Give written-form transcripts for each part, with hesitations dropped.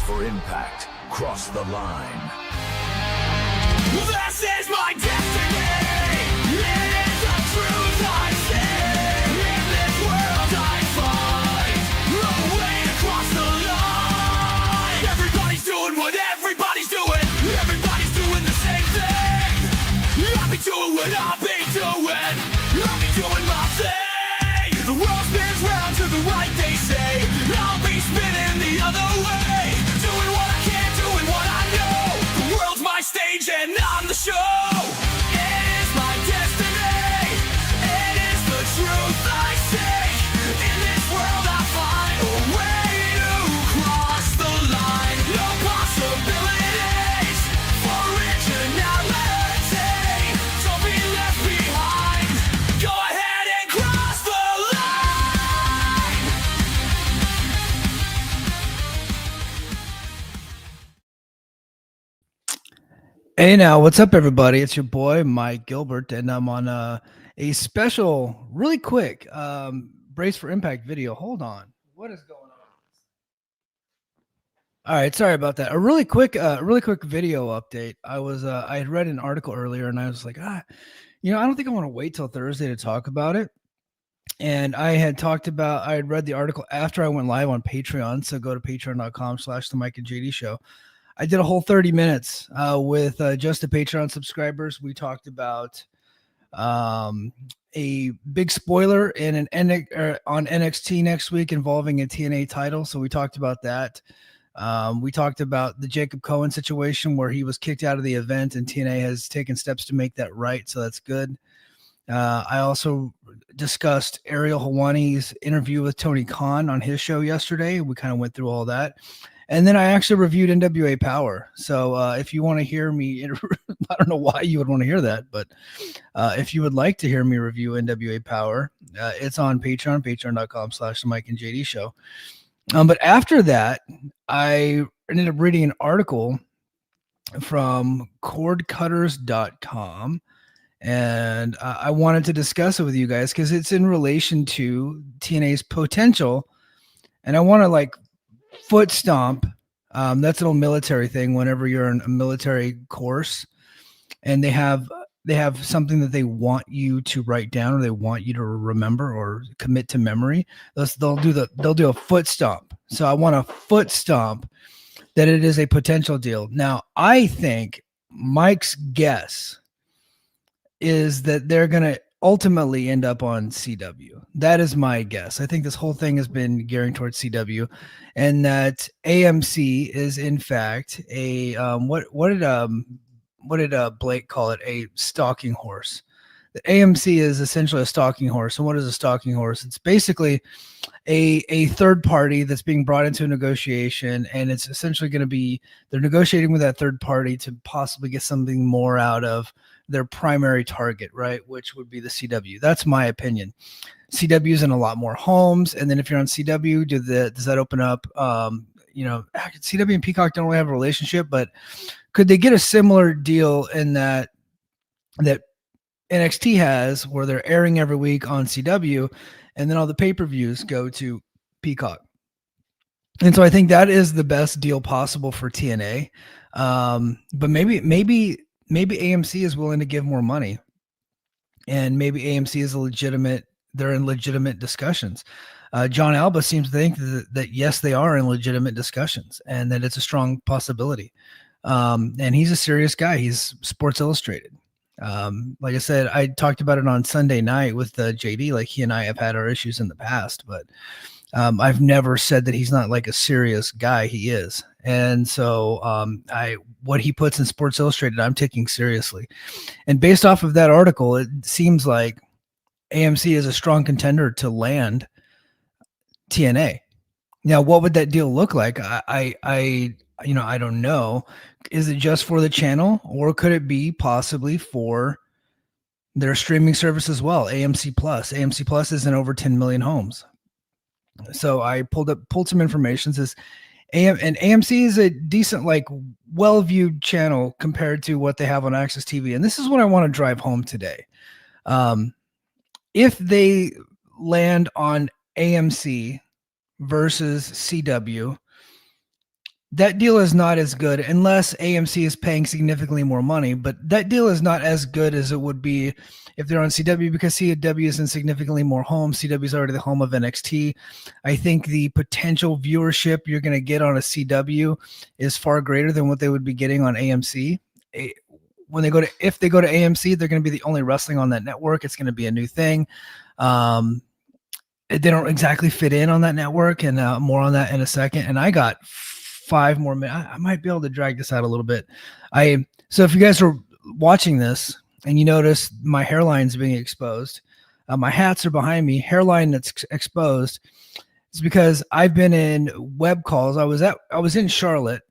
for impact. Cross the line. This is my destiny. It is the truth I see. In this world I find a way to cross the line. Everybody's doing what everybody's doing. Everybody's doing the same thing. I'll be doing what I'll be doing. I'll be doing my thing. The world spins round to the right, they say. I'll be spinning the other way. Doing what I can, doing what I know. The world's my stage and I'm the show. It is my destiny. It is the truth I seek. In this world I find a way to cross the line. No possibilities for originality. Don't be left behind. Go ahead and cross the line. Hey now, what's up everybody? It's your boy Mike Gilbert, and I'm on a special, really quick Brace for Impact video. Hold on. What is going on? All right, sorry about that. A really quick video update. I had read an article earlier and I was like, I don't think I want to wait till Thursday to talk about it. And I had read the article after I went live on Patreon. So go to patreon.com/the Mike and JD show. I did a whole 30 minutes with just the Patreon subscribers. We talked about a big spoiler in on NXT next week involving a TNA title. So we talked about that. We talked about the Jacob Cohen situation where he was kicked out of the event and TNA has taken steps to make that right. So that's good. I also discussed Ariel Helwani's interview with Tony Khan on his show yesterday. We kind of went through all that. And then I actually reviewed NWA Power. So if you want to hear me, I don't know why you would want to hear that, but if you would like to hear me review NWA Power, it's on Patreon, patreon.com/the Mike and JD show. But after that, I ended up reading an article from cordcutters.com. And I wanted to discuss it with you guys because it's in relation to TNA's potential. And I want to foot stomp. That's an old military thing. Whenever you're in a military course and they have something that they want you to write down or they want you to remember or commit to memory, they'll do a foot stomp. So I want a foot stomp that it is a potential deal. Now I think Mike's guess is that they're going to ultimately end up on CW. That is my guess. I think this whole thing has been gearing towards CW, and that AMC is in fact a what did Blake call it? A stalking horse. The AMC is essentially a stalking horse. And what is a stalking horse? It's basically a third party that's being brought into a negotiation, and it's essentially going to be they're negotiating with that third party to possibly get something more out of their primary target, right? Which would be the CW. That's my opinion. CW is in a lot more homes, and then if you're on CW, does that open up? CW and Peacock don't really have a relationship, but could they get a similar deal in that NXT has, where they're airing every week on CW, and then all the pay-per-views go to Peacock? And so I think that is the best deal possible for TNA. But maybe AMC is willing to give more money, and maybe AMC is they're in legitimate discussions. John Alba seems to think that yes, they are in legitimate discussions and that it's a strong possibility. And he's a serious guy. He's Sports Illustrated. Like I said, I talked about it on Sunday night with JD. Like, he and I have had our issues in the past, but I've never said that he's not like a serious guy. He is. And so what he puts in Sports Illustrated, I'm taking seriously. And based off of that article, it seems like AMC is a strong contender to land TNA. Now, what would that deal look like? I don't know. Is it just for the channel, or could it be possibly for their streaming service as well? AMC Plus. AMC Plus is in over 10 million homes. So I pulled some information. It says AMC is a decent, well-viewed channel compared to what they have on Access TV. And this is what I want to drive home today. If they land on AMC versus CW, that deal is not as good unless AMC is paying significantly more money, but that deal is not as good as it would be if they're on CW, because CW is in significantly more homes. CW is already the home of NXT. I think the potential viewership you're going to get on a CW is far greater than what they would be getting on AMC. If they go to AMC, they're going to be the only wrestling on that network. It's going to be a new thing. They don't exactly fit in on that network, and more on that in a second. And I got 5 more minutes. I might be able to drag this out a little bit. So if you guys are watching this and you notice my hairline's being exposed, my hats are behind me, hairline that's exposed, it's because I've been in web calls. I was in Charlotte,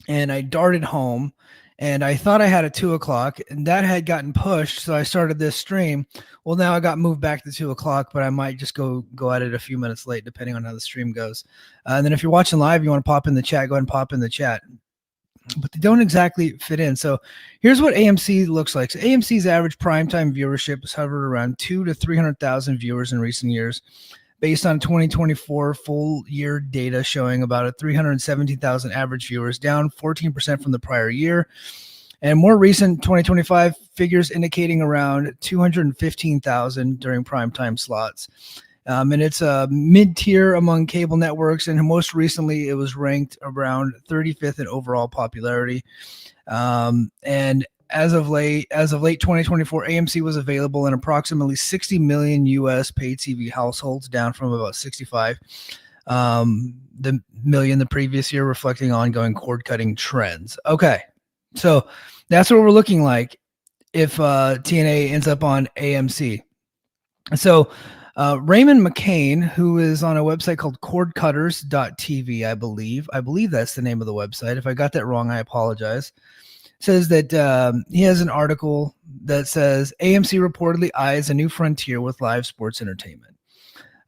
and I darted home, and I thought I had a 2:00, and that had gotten pushed. So I started this stream. Well, now I got moved back to 2:00, but I might just go at it a few minutes late, depending on how the stream goes. And then if you're watching live, you want to pop in the chat, go ahead and pop in the chat. But they don't exactly fit in. So here's what AMC looks like. So AMC's average primetime viewership has hovered around 200,000 to 300,000 viewers in recent years, based on 2024 full year data showing about a 317,000 average viewers, down 14% from the prior year. And more recent 2025 figures indicating around 215,000 during primetime slots. And it's a mid-tier among cable networks, and most recently it was ranked around 35th in overall popularity. And as of late 2024, AMC was available in approximately 60 million U.S. paid TV households, down from about 65 million the previous year, reflecting ongoing cord-cutting trends. Okay, so that's what we're looking like if TNA ends up on AMC. So Raymond McCain, who is on a website called cordcutters.tv, I believe that's the name of the website. If I got that wrong, I apologize. Says that he has an article that says AMC reportedly eyes a new frontier with live sports entertainment,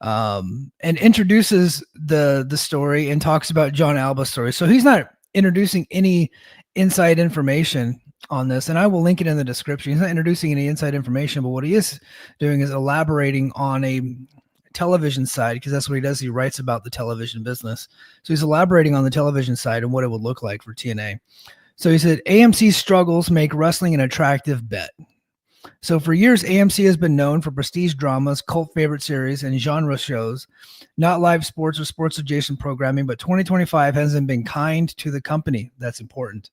and introduces the story and talks about John Alba's story. So he's not introducing any inside information on this, and I will link it in the description. He's not introducing any inside information, but what he is doing is elaborating on a television side, because that's what he does. He writes about the television business. So he's elaborating on the television side and what it would look like for TNA. So he said, AMC's struggles make wrestling an attractive bet. So for years, AMC has been known for prestige dramas, cult favorite series, and genre shows, not live sports or sports adjacent programming, but 2025 hasn't been kind to the company. That's important.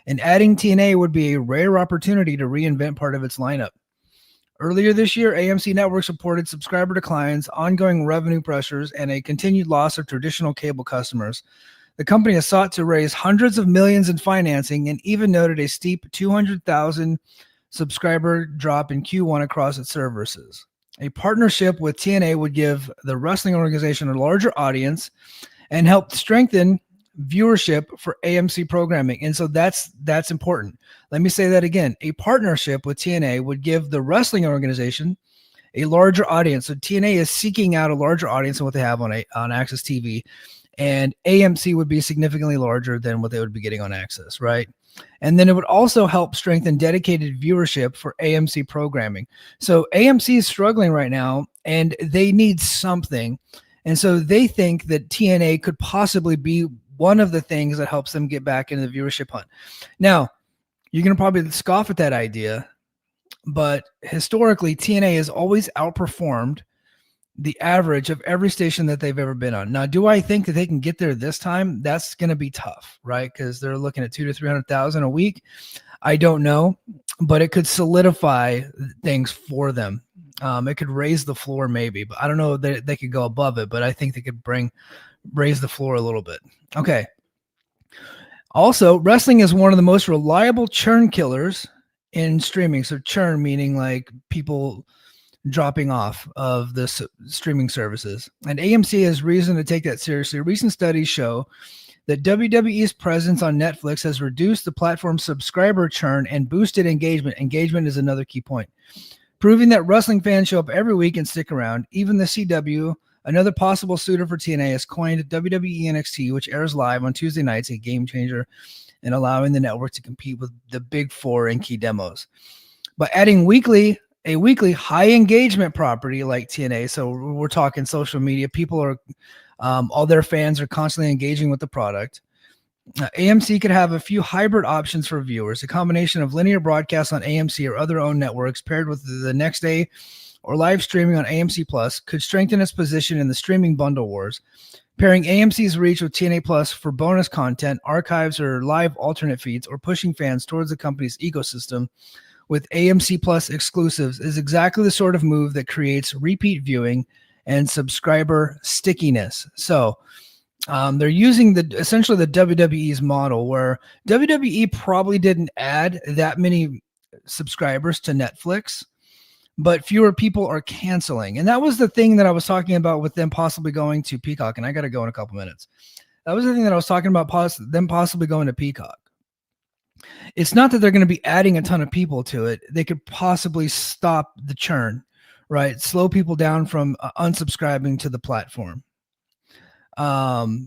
And adding TNA would be a rare opportunity to reinvent part of its lineup. Earlier this year, AMC Networks reported subscriber declines, ongoing revenue pressures, and a continued loss of traditional cable customers. The company has sought to raise hundreds of millions in financing and even noted a steep 200,000 subscriber drop in Q1 across its services. A partnership with TNA would give the wrestling organization a larger audience and help strengthen viewership for AMC programming. And so that's important. Let me say that again. A partnership with TNA would give the wrestling organization a larger audience. So TNA is seeking out a larger audience than what they have on Access TV. And AMC would be significantly larger than what they would be getting on Access, right? And then it would also help strengthen dedicated viewership for AMC programming. So AMC is struggling right now, and they need something. And so they think that TNA could possibly be one of the things that helps them get back into the viewership hunt. Now, you're going to probably scoff at that idea, but historically, TNA has always outperformed the average of every station that they've ever been on. Now, do I think that they can get there this time? That's going to be tough, right? Because they're looking at 200,000 to 300,000 a week. I don't know, but it could solidify things for them. It could raise the floor maybe, but I don't know that they could go above it, but I think they could raise the floor a little bit. Okay. Also, wrestling is one of the most reliable churn killers in streaming. So churn meaning like people dropping off of the streaming services. And AMC has reason to take that seriously. Recent studies show that WWE's presence on Netflix has reduced the platform's subscriber churn and boosted engagement. Engagement is another key point, proving that wrestling fans show up every week and stick around. Even the CW, another possible suitor for TNA, has coined WWE NXT, which airs live on Tuesday nights, a game changer in allowing the network to compete with the big four in key demos. By adding a weekly high engagement property like TNA. So we're talking social media. People are, all their fans are constantly engaging with the product. AMC could have a few hybrid options for viewers, a combination of linear broadcasts on AMC or other owned networks paired with the next day or live streaming on AMC Plus could strengthen its position in the streaming bundle wars. Pairing AMC's reach with TNA Plus for bonus content, archives, or live alternate feeds, or pushing fans towards the company's ecosystem with AMC Plus exclusives is exactly the sort of move that creates repeat viewing and subscriber stickiness. So they're using essentially the WWE's model, where WWE probably didn't add that many subscribers to Netflix, but fewer people are canceling. And that was the thing that I was talking about with them possibly going to Peacock. And I got to go in a couple minutes. That was the thing that I was talking about, them possibly going to Peacock. It's not that they're going to be adding a ton of people to it. They could possibly stop the churn, right? Slow people down from unsubscribing to the platform.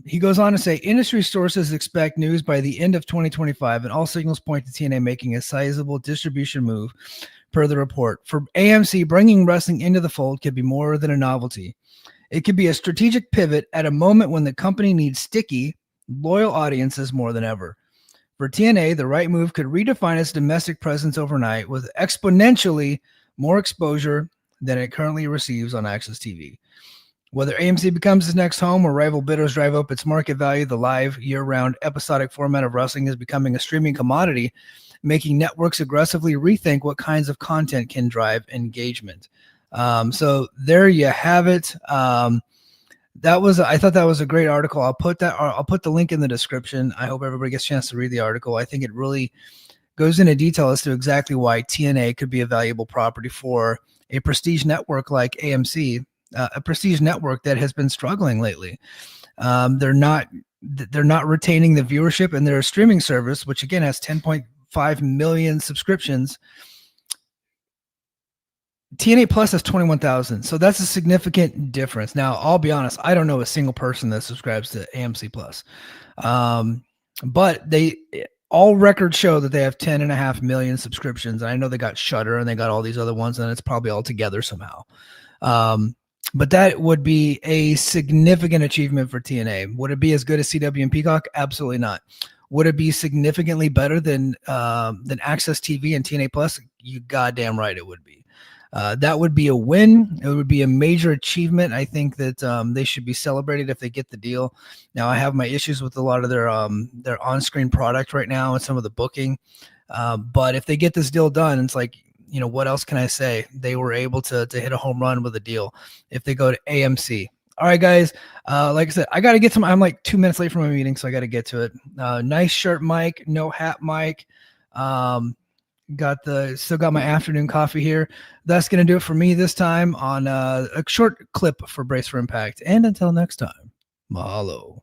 He goes on to say, industry sources expect news by the end of 2025, and all signals point to TNA making a sizable distribution move. Per the report, for AMC, bringing wrestling into the fold could be more than a novelty. It could be a strategic pivot at a moment when the company needs sticky, loyal audiences more than ever. For TNA, the right move could redefine its domestic presence overnight with exponentially more exposure than it currently receives on Access TV. Whether AMC becomes its next home or rival bidders drive up its market value, the live, year-round episodic format of wrestling is becoming a streaming commodity, making networks aggressively rethink what kinds of content can drive engagement. So there you have it. I thought that was a great article. I'll put the link in the description. I hope everybody gets a chance to read the article. I think it really goes into detail as to exactly why TNA could be a valuable property for a prestige network like AMC, a prestige network that has been struggling lately. They're not retaining the viewership, and their streaming service, which again has 10.5 million subscriptions. TNA Plus has 21,000. So that's a significant difference. Now, I'll be honest, I don't know a single person that subscribes to AMC Plus. But all records show that they have 10.5 million subscriptions. And I know they got Shudder and they got all these other ones, and it's probably all together somehow. But that would be a significant achievement for TNA. Would it be as good as CW and Peacock? Absolutely not. Would it be significantly better than Access TV and TNA Plus? You goddamn right it would be. That would be a win. It would be a major achievement. I think that they should be celebrated if they get the deal. Now, I have my issues with a lot of their on-screen product right now and some of the booking. But if they get this deal done, it's like, what else can I say? They were able to hit a home run with a deal if they go to AMC. All right, guys. Like I said, I got to get to I'm like 2 minutes late from my meeting, so I got to get to it. Nice shirt, Mike. No hat, Mike. Still got my afternoon coffee here. That's going to do it for me this time on a short clip for Brace for Impact. And until next time, mahalo.